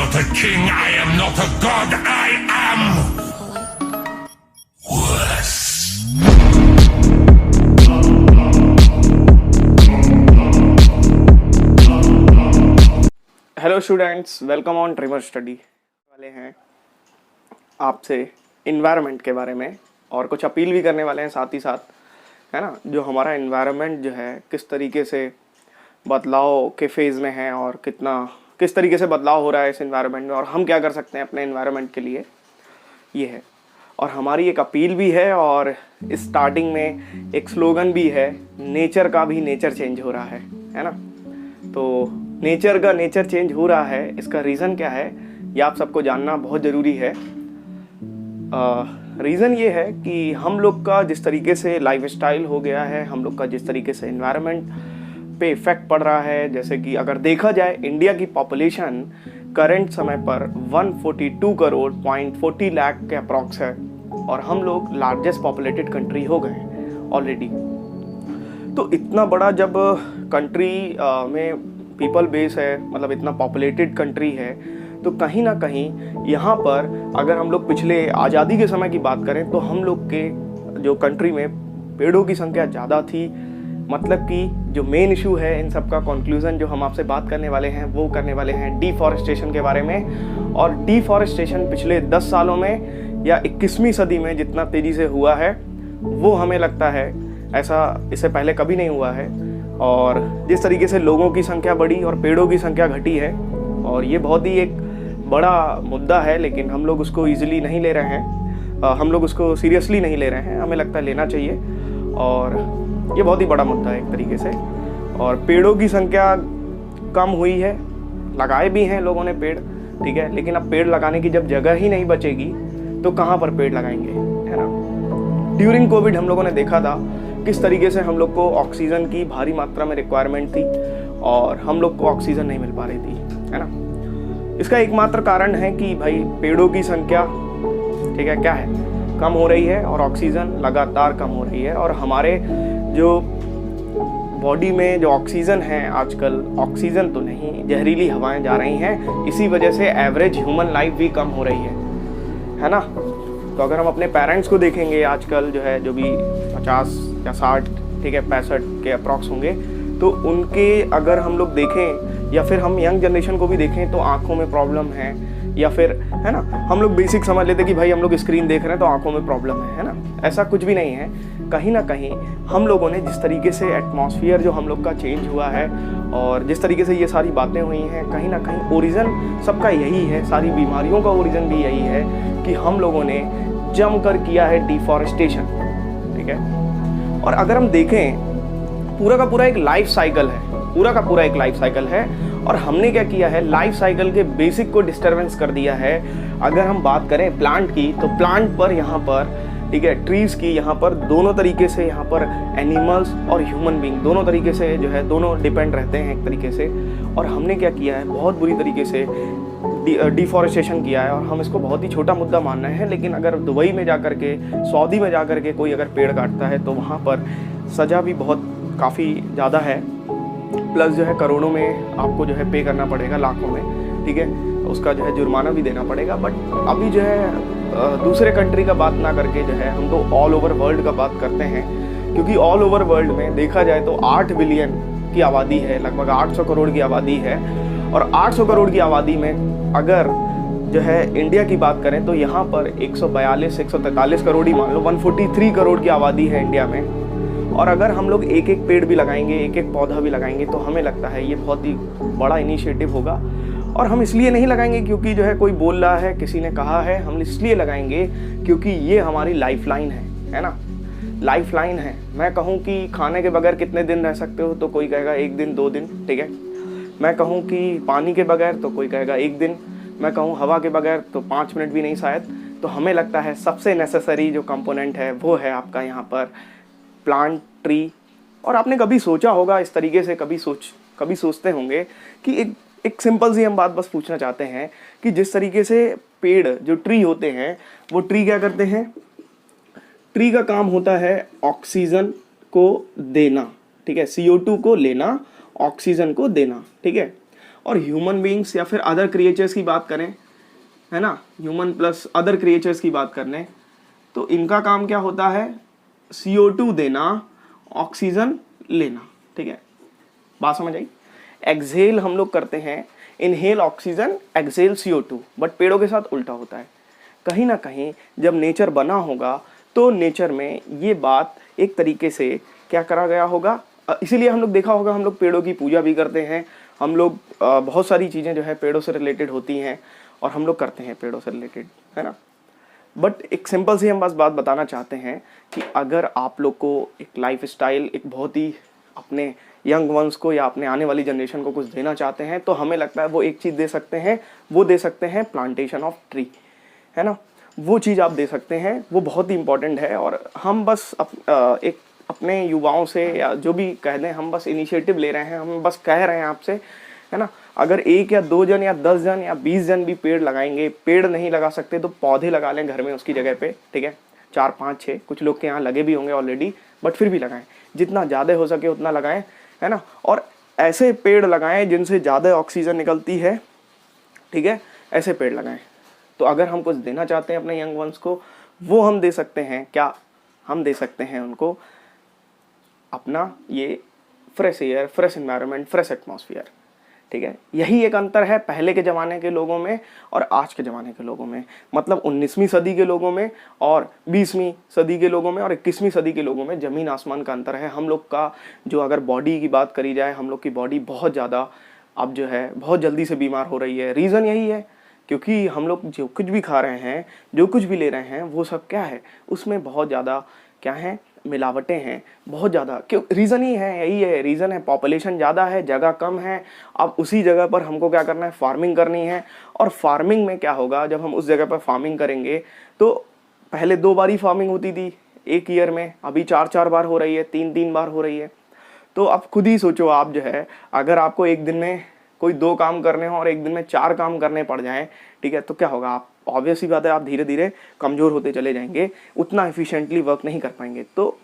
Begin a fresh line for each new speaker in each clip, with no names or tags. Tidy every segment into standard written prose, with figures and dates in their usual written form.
not a king, I am not a god, I am worse.
Hello students, welcome on trimmer study. वाले हैं आपसे environment के बारे में और कुछ अपील भी करने वाले हैं साथ ही साथ, है ना। जो हमारा इन्वायरमेंट जो है किस तरीके से बदलाव के फेज़ में है और किस तरीके से बदलाव हो रहा है इस इन्वायरमेंट में और हम क्या कर सकते हैं अपने इन्वायरमेंट के लिए, ये है। और हमारी एक अपील भी है और स्टार्टिंग में एक स्लोगन भी है, नेचर का भी नेचर चेंज हो रहा है ना। तो नेचर का नेचर चेंज हो रहा है, इसका रीज़न क्या है ये आप सबको जानना बहुत ज़रूरी है। रीज़न ये है कि हम लोग का जिस तरीके से लाइफस्टाइल हो गया है, हम लोग का जिस तरीके से इन्वायरमेंट पे इफ़ेक्ट पड़ रहा है। जैसे कि अगर देखा जाए, इंडिया की पॉपुलेशन करंट समय पर 142 करोड़ 40 लाख के अप्रॉक्स है और हम लोग लार्जेस्ट पॉपुलेटेड कंट्री हो गए हैं ऑलरेडी। तो इतना बड़ा जब कंट्री में पीपल बेस है, मतलब इतना पॉपुलेटेड कंट्री है, तो कहीं ना कहीं यहाँ पर अगर हम लोग पिछले आज़ादी के समय की बात करें तो हम लोग के जो कंट्री में पेड़ों की संख्या ज़्यादा थी। मतलब कि जो मेन इशू है इन सब का कंक्लूजन जो हम आपसे बात करने वाले हैं वो करने वाले हैं डिफॉरेस्टेशन के बारे में। और डिफॉरेस्टेशन पिछले 10 सालों में या 21वीं सदी में जितना तेज़ी से हुआ है वो हमें लगता है ऐसा इससे पहले कभी नहीं हुआ है। और जिस तरीके से लोगों की संख्या बढ़ी और पेड़ों की संख्या घटी है, और ये बहुत ही एक बड़ा मुद्दा है, लेकिन हम लोग उसको ईजिली नहीं ले रहे हैं, हम लोग उसको सीरियसली नहीं ले रहे हैं। हमें लगता है लेना चाहिए और ये बहुत ही बड़ा मुद्दा है एक तरीके से। और पेड़ों की संख्या कम हुई है, लगाए भी हैं लोगों ने पेड़, ठीक है, लेकिन अब पेड़ लगाने की जब जगह ही नहीं बचेगी तो कहाँ पर पेड़ लगाएंगे, है ना। ड्यूरिंग कोविड हम लोगों ने देखा था किस तरीके से हम लोग को ऑक्सीजन की भारी मात्रा में रिक्वायरमेंट थी और हम लोग को ऑक्सीजन नहीं मिल पा रही थी, है ना। इसका एकमात्र कारण है कि भाई पेड़ों की संख्या, ठीक है, क्या है, कम हो रही है और ऑक्सीजन लगातार कम हो रही है। और हमारे जो बॉडी में जो ऑक्सीजन है आजकल, ऑक्सीजन तो नहीं, जहरीली हवाएं जा रही हैं, इसी वजह से एवरेज ह्यूमन लाइफ भी कम हो रही है ना। तो अगर हम अपने पेरेंट्स को देखेंगे आजकल जो है, जो भी 50 या 60, ठीक है, 65 के अप्रॉक्स होंगे, तो उनके अगर हम लोग देखें या फिर हम यंग जनरेशन को भी देखें तो आँखों में प्रॉब्लम है, या फिर, है ना, हम लोग बेसिक समझ लेते कि भाई हम लोग स्क्रीन देख रहे हैं तो आंखों में प्रॉब्लम है ना। ऐसा कुछ भी नहीं है। कहीं ना कहीं हम लोगों ने जिस तरीके से एटमॉस्फेयर जो हम लोग का चेंज हुआ है और जिस तरीके से ये सारी बातें हुई हैं, कहीं ना कहीं ओरिजिन सबका यही है, सारी बीमारियों का ओरिजिन भी यही है कि हम लोगों ने जमकर किया है डिफॉरेस्टेशन, ठीक है। और अगर हम देखें, पूरा का पूरा एक लाइफ साइकिल है, पूरा का पूरा एक लाइफ साइकिल है, और हमने क्या किया है, लाइफ साइकिल के बेसिक को डिस्टर्बेंस कर दिया है। अगर हम बात करें प्लांट की, तो प्लांट पर यहाँ पर, ठीक है, ट्रीज की यहाँ पर दोनों तरीके से, यहाँ पर एनिमल्स और ह्यूमन बीइंग दोनों तरीके से जो है, दोनों डिपेंड रहते हैं एक तरीके से। और हमने क्या किया है, बहुत बुरी तरीके से डिफॉरेस्टेशन किया है। और हम इसको बहुत ही छोटा मुद्दा मान रहे हैं, लेकिन अगर दुबई में जाकर के, सऊदी में जाकर के कोई अगर पेड़ काटता है तो वहाँ पर सज़ा भी बहुत काफ़ी ज़्यादा है, प्लस जो है करोड़ों में आपको जो है पे करना पड़ेगा, लाखों में, ठीक है, उसका जो है जुर्माना भी देना पड़ेगा। बट अभी जो है दूसरे कंट्री का बात ना करके जो है हम तो ऑल ओवर वर्ल्ड का बात करते हैं, क्योंकि ऑल ओवर वर्ल्ड में देखा जाए तो 8 बिलियन की आबादी है, लगभग 800 करोड़ की आबादी है। और 800 करोड़ की आबादी में अगर जो है इंडिया की बात करें तो यहाँ पर 143 करोड़ ही मान लो, 143 करोड़ की आबादी है इंडिया में। और अगर हम लोग एक एक पेड़ भी लगाएंगे, एक एक पौधा भी लगाएंगे, तो हमें लगता है ये बहुत ही बड़ा इनिशिएटिव होगा। और हम इसलिए नहीं लगाएंगे क्योंकि जो है कोई बोल रहा है, किसी ने कहा है, हम इसलिए लगाएंगे क्योंकि ये हमारी लाइफलाइन है ना, लाइफलाइन है। मैं कहूँ कि खाने के बगैर कितने दिन रह सकते हो, तो कोई कहेगा 1 दिन 2 दिन, ठीक है। मैं कहूँ कि पानी के बगैर, तो कोई कहेगा 1 दिन। मैं कहूँ हवा के बगैर तो 5 मिनट भी नहीं शायद। तो हमें लगता है सबसे नेसेसरी जो कंपोनेंट है वो है आपका यहाँ पर प्लांट, ट्री। और आपने कभी सोचा होगा इस तरीके से, कभी सोचते होंगे कि एक सिंपल सी हम बात बस पूछना चाहते हैं कि जिस तरीके से पेड़, जो ट्री होते हैं, वो ट्री क्या करते हैं, ट्री का काम होता है ऑक्सीजन को देना, ठीक है, CO2 को लेना, ऑक्सीजन को देना, ठीक है। और ह्यूमन बीइंग्स या फिर अदर क्रिएचर्स की बात करें, है ना, ह्यूमन प्लस अदर क्रिएचर्स की बात कर लें, तो इनका काम क्या होता है, CO2 देना, ऑक्सीजन लेना, ठीक है, बात समझ आई। एक्सहेल हम लोग करते हैं, inhale oxygen, exhale CO2, but पेड़ों के साथ उल्टा होता है। कहीं ना कहीं जब नेचर बना होगा तो नेचर में ये बात एक तरीके से क्या करा गया होगा, इसीलिए हम लोग देखा होगा, हम लोग पेड़ों की पूजा भी करते हैं, हम लोग बहुत सारी चीज़ें जो है पेड़ों से रिलेटेड होती हैं और हम लोग करते हैं पेड़ों से रिलेटेड, है ना। बट एक सिंपल सी हम बस बात बताना चाहते हैं कि अगर आप लोग को एक लाइफ स्टाइल, एक बहुत ही अपने यंग वंस को या अपने आने वाली जनरेशन को कुछ देना चाहते हैं, तो हमें लगता है वो एक चीज़ दे सकते हैं, वो दे सकते हैं प्लांटेशन ऑफ ट्री, है ना। वो चीज़ आप दे सकते हैं, वो बहुत ही इंपॉर्टेंट है। और हम बस एक अपने युवाओं से या जो भी कह दें, हम बस इनिशिएटिव ले रहे हैं, हम बस कह रहे हैं आपसे, है ना। अगर 1 या 2 जन या 10 जन या 20 जन भी पेड़ लगाएंगे, पेड़ नहीं लगा सकते तो पौधे लगा लें घर में उसकी जगह पे, ठीक है, 4, 5, 6, कुछ लोग के यहाँ लगे भी होंगे ऑलरेडी, बट फिर भी लगाएं, जितना ज़्यादा हो सके उतना लगाएं, है ना। और ऐसे पेड़ लगाएं जिनसे ज़्यादा ऑक्सीजन निकलती है, ठीक है, ऐसे पेड़ लगाएं। तो अगर हम कुछ देना चाहते हैं अपने यंग वंस को, वो हम दे सकते हैं, क्या हम दे सकते हैं उनको अपना ये fresh air, fresh environment, fresh atmosphere, ठीक है। यही एक अंतर है पहले के ज़माने के लोगों में और आज के ज़माने के लोगों में, मतलब 19वीं सदी के लोगों में और 20वीं सदी के लोगों में और 21वीं सदी के लोगों में ज़मीन आसमान का अंतर है। हम लोग का जो, अगर बॉडी की बात करी जाए, हम लोग की बॉडी बहुत ज़्यादा अब जो है बहुत जल्दी से बीमार हो रही है। रीज़न यही है क्योंकि हम लोग जो कुछ भी खा रहे हैं, जो कुछ भी ले रहे हैं, वो सब क्या है, उसमें बहुत ज़्यादा क्या है, मिलावटें हैं, बहुत ज़्यादा। क्यों, रीज़न ही है, यही है रीज़न है, पॉपुलेशन ज़्यादा है, जगह कम है। अब उसी जगह पर हमको क्या करना है, फार्मिंग करनी है। और फार्मिंग में क्या होगा, जब हम उस जगह पर फार्मिंग करेंगे तो पहले 2 बार ही फार्मिंग होती थी एक ईयर में, अभी 4-4 बार हो रही है, 3-3 बार हो रही है। तो अब खुद ही सोचो, आप जो है अगर आपको एक दिन में कोई 2 काम करने हो और एक दिन में 4 काम करने पड़ जाएं, ठीक है, तो क्या होगा, आप ऑब्वियस ही बात है, आप धीरे धीरे कमज़ोर होते चले जाएंगे, उतना एफिशिएंटली वर्क नहीं कर पाएंगे। तो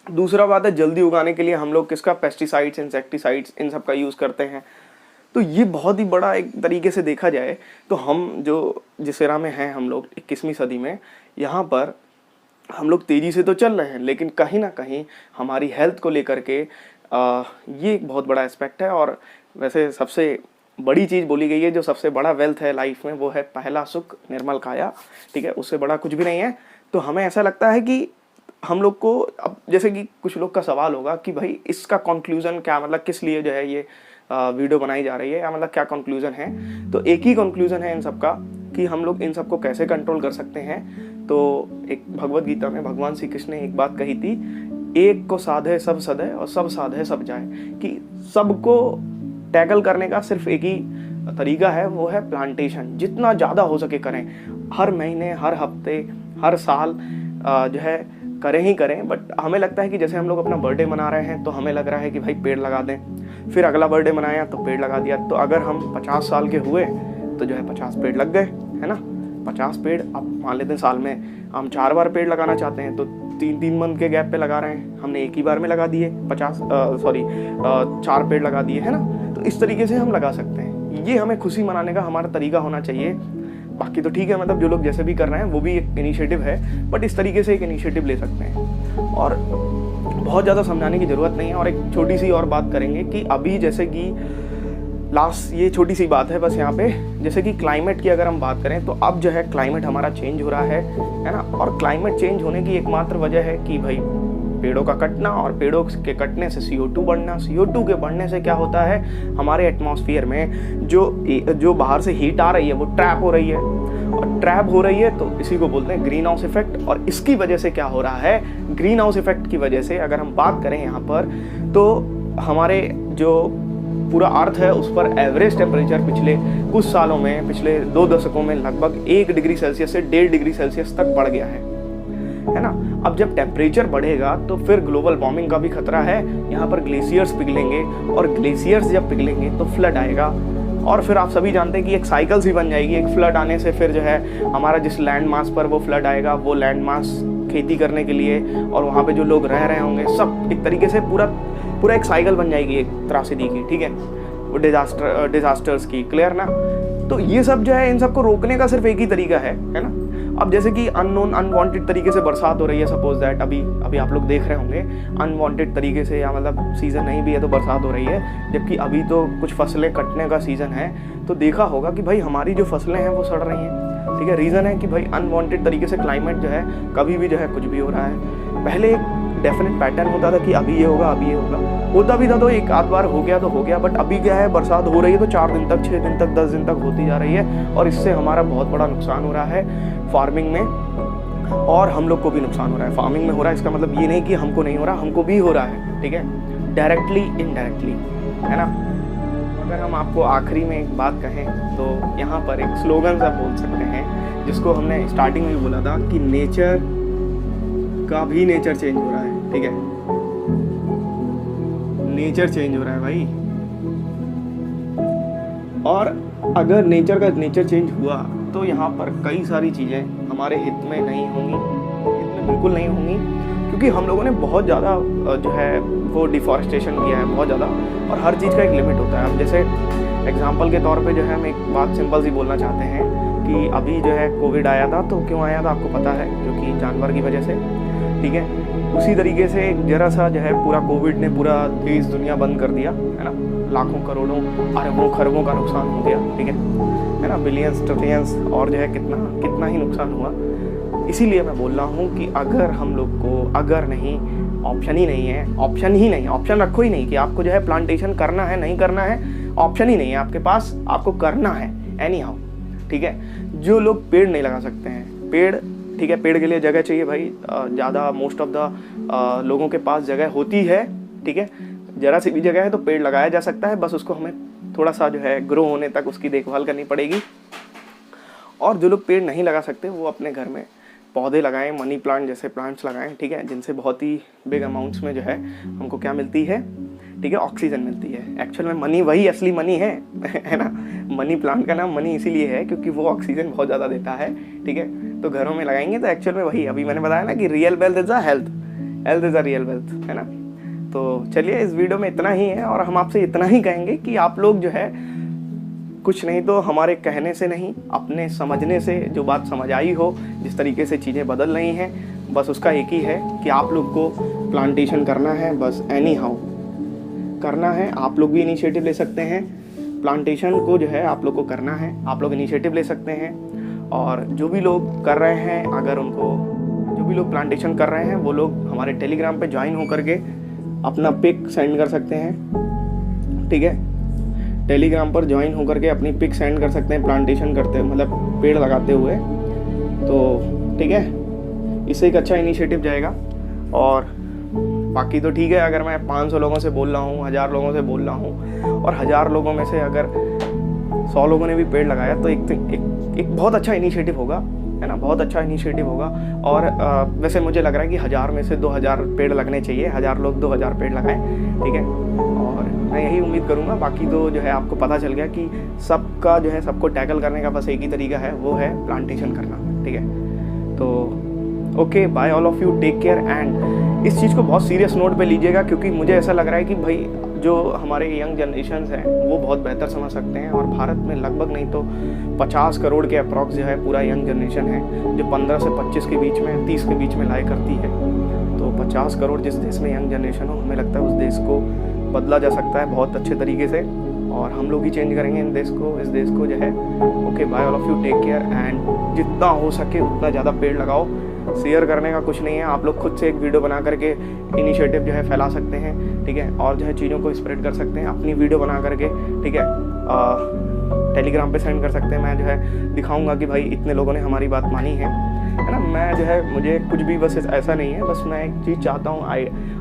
दूसरा बात है, जल्दी उगाने के लिए हम लोग किसका, पेस्टिसाइड्स, इंसेक्टिसाइड्स, इन सब का यूज़ करते हैं। तो ये बहुत ही बड़ा एक तरीके से देखा जाए तो हम जो जिस एरा में हैं हम लोग 21वीं सदी में, यहाँ पर हम लोग तेज़ी से तो चल रहे हैं, लेकिन कहीं ना कहीं हमारी हेल्थ को लेकर के ये एक बहुत बड़ा एस्पेक्ट है। और वैसे सबसे बड़ी चीज़ बोली गई है, जो सबसे बड़ा वेल्थ है लाइफ में, वो है पहला सुख निर्मल काया, ठीक है, उससे बड़ा कुछ भी नहीं है। तो हमें ऐसा लगता है कि हम लोग को, अब जैसे कि कुछ लोग का सवाल होगा कि भाई इसका कंक्लूजन क्या, मतलब किस लिए जो है ये वीडियो बनाई जा रही है, या मतलब क्या कंक्लूजन है। तो एक ही कंक्लूजन है इन सब का कि हम लोग इन सब को कैसे कंट्रोल कर सकते हैं। तो एक भगवत गीता में भगवान श्री कृष्ण ने एक बात कही थी, एक को साधे सब सधे और सब साधे सब जाए, कि सबको टैकल करने का सिर्फ एक ही तरीका है, वो है प्लांटेशन। जितना ज़्यादा हो सके करें, हर महीने, हर हफ्ते, हर साल जो है करें ही करें। बट हमें लगता है कि जैसे हम लोग अपना बर्थडे मना रहे हैं तो हमें लग रहा है कि भाई पेड़ लगा दें, फिर अगला बर्थडे मनाया तो पेड़ लगा दिया। तो अगर हम 50 साल के हुए तो जो है 50 पेड़ लग गए, है ना, 50 पेड़। अब मान लेते हैं साल में हम 4 बार पेड़ लगाना चाहते हैं तो 3-3 मंथ के गैप पे लगा रहे हैं, हमने एक ही बार में लगा दिए 4 पेड़ लगा दिए, है ना। तो इस तरीके से हम लगा सकते हैं, ये हमें खुशी मनाने का हमारा तरीका होना चाहिए। बाकी तो ठीक है, मतलब जो लोग जैसे भी कर रहे हैं वो भी एक इनिशिएटिव है, बट इस तरीके से एक इनिशिएटिव ले सकते हैं और बहुत ज़्यादा समझाने की ज़रूरत नहीं है। और एक छोटी सी और बात करेंगे कि अभी जैसे कि लास्ट, ये छोटी सी बात है बस यहाँ पे, जैसे कि क्लाइमेट की अगर हम बात करें तो अब जो है क्लाइमेट हमारा चेंज हो रहा है ना। और क्लाइमेट चेंज होने की एकमात्र वजह है कि भाई पेड़ों का कटना, और पेड़ों के कटने से CO2 बढ़ना। CO2 के बढ़ने से क्या होता है, हमारे एटमॉस्फेयर में जो बाहर से हीट आ रही है वो ट्रैप हो रही है, और ट्रैप हो रही है तो इसी को बोलते हैं ग्रीन हाउस इफेक्ट। और इसकी वजह से क्या हो रहा है, ग्रीन हाउस इफेक्ट की वजह से अगर हम बात करें यहाँ पर, तो हमारे जो पूरा अर्थ है उस पर एवरेज टेम्परेचर पिछले कुछ सालों में, पिछले 2 दशकों में लगभग 1 डिग्री सेल्सियस से 1.5 डिग्री सेल्सियस तक बढ़ गया है ना। अब जब टेम्परेचर बढ़ेगा तो फिर ग्लोबल वार्मिंग का भी खतरा है। यहाँ पर ग्लेशियर्स पिघलेंगे, और ग्लेशियर्स जब पिघलेंगे तो फ्लड आएगा, और फिर आप सभी जानते हैं कि एक साइकिल सी बन जाएगी। एक फ्लड आने से फिर जो है हमारा जिस लैंड मास पर वो फ्लड आएगा, वो लैंड मास खेती करने के लिए और वहाँ पे जो लोग रह रहे होंगे, सब एक तरीके से पूरा एक साइकिल बन जाएगी एक त्रासदी की, ठीक है। डिजास्टर्स की, क्लियर ना। तो ये सब जो है, इन सबको रोकने का सिर्फ एक ही तरीका है ना। अब जैसे कि अननोन अनवांटेड तरीके से बरसात हो रही है, सपोज दैट अभी आप लोग देख रहे होंगे अनवांटेड तरीके से, या मतलब सीज़न नहीं भी है तो बरसात हो रही है, जबकि अभी तो कुछ फसलें कटने का सीज़न है। तो देखा होगा कि भाई हमारी जो फसलें हैं वो सड़ रही हैं, ठीक है। रीज़न है कि भाई अनवांटेड तरीके से क्लाइमेट जो है कभी भी जो है कुछ भी हो रहा है। पहले एक डेफिनेट पैटर्न होता था कि अभी ये होगा, अभी ये होगा, होता भी था तो एक आध बार हो गया तो हो गया, बट अभी क्या है, बरसात हो रही है तो 4 दिन तक, 6 दिन तक, 10 दिन तक होती जा रही है, और इससे हमारा बहुत बड़ा नुकसान हो रहा है फार्मिंग में, और हम लोग को भी नुकसान हो रहा है। फार्मिंग में हो रहा है, इसका मतलब ये नहीं कि हमको नहीं हो रहा, हमको भी हो रहा है, ठीक है, डायरेक्टली इनडायरेक्टली, है ना। अगर हम आपको आखिरी में एक बात कहें तो यहाँ पर एक स्लोगन सा बोल सकते हैं, जिसको हमने स्टार्टिंग में बोला था कि नेचर का भी नेचर चेंज हो रहा है, ठीक है, नेचर चेंज हो रहा है भाई। और अगर नेचर का नेचर चेंज हुआ तो यहाँ पर कई सारी चीज़ें हमारे हित में नहीं होंगी, हित में बिल्कुल नहीं होंगी, क्योंकि हम लोगों ने बहुत ज़्यादा जो है वो डिफॉरेस्टेशन किया है, बहुत ज़्यादा, और हर चीज़ का एक लिमिट होता है। अब जैसे एग्जांपल के तौर पे जो है हम एक बात सिंपल सी बोलना चाहते हैं कि अभी जो है कोविड आया था, तो क्यों आया था आपको पता है, क्योंकि जानवर की वजह से, ठीक है। उसी तरीके से जरा सा जो है पूरा कोविड ने पूरा देश दुनिया बंद कर दिया, है ना, लाखों करोड़ों अरबों खरबों का नुकसान हो गया, ठीक है ना, बिलियंस ट्रिलियंस, और जो है कितना ही नुकसान हुआ। इसीलिए मैं बोल रहा हूँ कि अगर हम लोग को, अगर नहीं, ऑप्शन ही नहीं है, ऑप्शन रखो ही नहीं कि आपको जो है प्लांटेशन करना है नहीं करना है, ऑप्शन ही नहीं है आपके पास, आपको करना है एनी हाउ, ठीक है। जो लोग पेड़ नहीं लगा सकते हैं, पेड़, ठीक है, पेड़ के लिए जगह चाहिए भाई, ज़्यादा मोस्ट ऑफ द लोगों के पास जगह होती है, ठीक है, ज़रा सी भी जगह है तो पेड़ लगाया जा सकता है, बस उसको हमें थोड़ा सा जो है ग्रो होने तक उसकी देखभाल करनी पड़ेगी। और जो लोग पेड़ नहीं लगा सकते वो अपने घर में पौधे लगाएं, मनी प्लांट जैसे प्लांट्स लगाएं, ठीक है, जिनसे बहुत ही बिग अमाउंट्स में जो है हमको क्या मिलती है, ठीक है, ऑक्सीजन मिलती है। एक्चुअल में मनी वही असली मनी है है ना। मनी प्लांट का नाम मनी इसीलिए है क्योंकि वो ऑक्सीजन बहुत ज़्यादा देता है, ठीक है। तो घरों में लगाएंगे तो एक्चुअल में वही, अभी मैंने बताया ना कि real wealth is a health, health is a real wealth, है ना। तो चलिए, इस वीडियो में इतना ही है, और हम आपसे इतना ही कहेंगे कि आप लोग जो है कुछ नहीं तो हमारे कहने से नहीं, अपने समझने से, जो बात समझ आई हो, जिस तरीके से चीज़ें बदल रही हैं, बस उसका एक ही है कि आप लोग को प्लांटेशन करना है, बस एनी हाउ करना है। आप लोग भी इनिशिएटिव ले सकते हैं, प्लांटेशन को जो है आप लोग को करना है, आप लोग इनिशिएटिव ले सकते हैं। और जो भी लोग कर रहे हैं, अगर उनको, जो भी लोग प्लांटेशन कर रहे हैं वो लोग हमारे टेलीग्राम पे ज्वाइन होकर के अपना पिक सेंड कर सकते हैं, ठीक है। टेलीग्राम पर ज्वाइन होकर के अपनी पिक सेंड कर सकते हैं प्लांटेशन करते, मतलब पेड़ लगाते हुए, तो ठीक है, इससे एक अच्छा इनिशिएटिव जाएगा। और बाकी तो ठीक है, अगर मैं 500 लोगों से बोल रहा हूँ, 1000 लोगों से बोल रहा हूँ, और 1000 लोगों में से अगर 100 लोगों ने भी पेड़ लगाया तो एक बहुत अच्छा इनिशिएटिव होगा, है ना, बहुत अच्छा इनिशिएटिव होगा। और वैसे मुझे लग रहा है कि 1000 में से 2000 पेड़ लगने चाहिए, 1000 लोग 2000 पेड़ लगाएं, ठीक है। और मैं यही उम्मीद करूँगा। बाकी तो जो है आपको पता चल गया कि सबका जो है, सबको टैकल करने का बस एक ही तरीका है, वो है प्लांटेशन करना, ठीक है। तो okay, bye all of you, take care. And इस चीज़ को बहुत सीरियस नोट पे लीजिएगा, क्योंकि मुझे ऐसा लग रहा है कि भाई जो हमारे यंग जनरेशन्स हैं वो बहुत बेहतर समझ सकते हैं। और भारत में लगभग नहीं तो 50 करोड़ के अप्रॉक्स जो है पूरा यंग जनरेशन है, जो 15 से 25 के बीच में, 30 के बीच में लाया करती है। तो 50 करोड़ जिस देश में यंग जनरेशन हो, हमें लगता है उस देश को बदला जा सकता है बहुत अच्छे तरीके से, और हम लोग ही चेंज करेंगे इस देश को जो है। Okay, bye all of you, take care. And जितना हो सके उतना ज़्यादा पेड़ लगाओ। शेयर करने का कुछ नहीं है, आप लोग खुद से एक वीडियो बना करके इनिशिएटिव जो है फैला सकते हैं, ठीक है, और जो है चीज़ों को स्प्रेड कर सकते हैं अपनी वीडियो बना करके, ठीक है। टेलीग्राम पे सेंड कर सकते हैं, मैं जो है दिखाऊंगा कि भाई इतने लोगों ने हमारी बात मानी है ना। मैं जो है, मुझे कुछ भी बस ऐसा नहीं है, बस मैं एक चीज़ चाहता हूँ,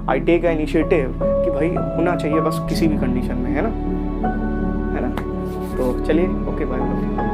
आई टेक अ इनिशिएटिव कि भाई होना चाहिए बस किसी भी कंडीशन में, है ना। तो चलिए, ओके, बाय।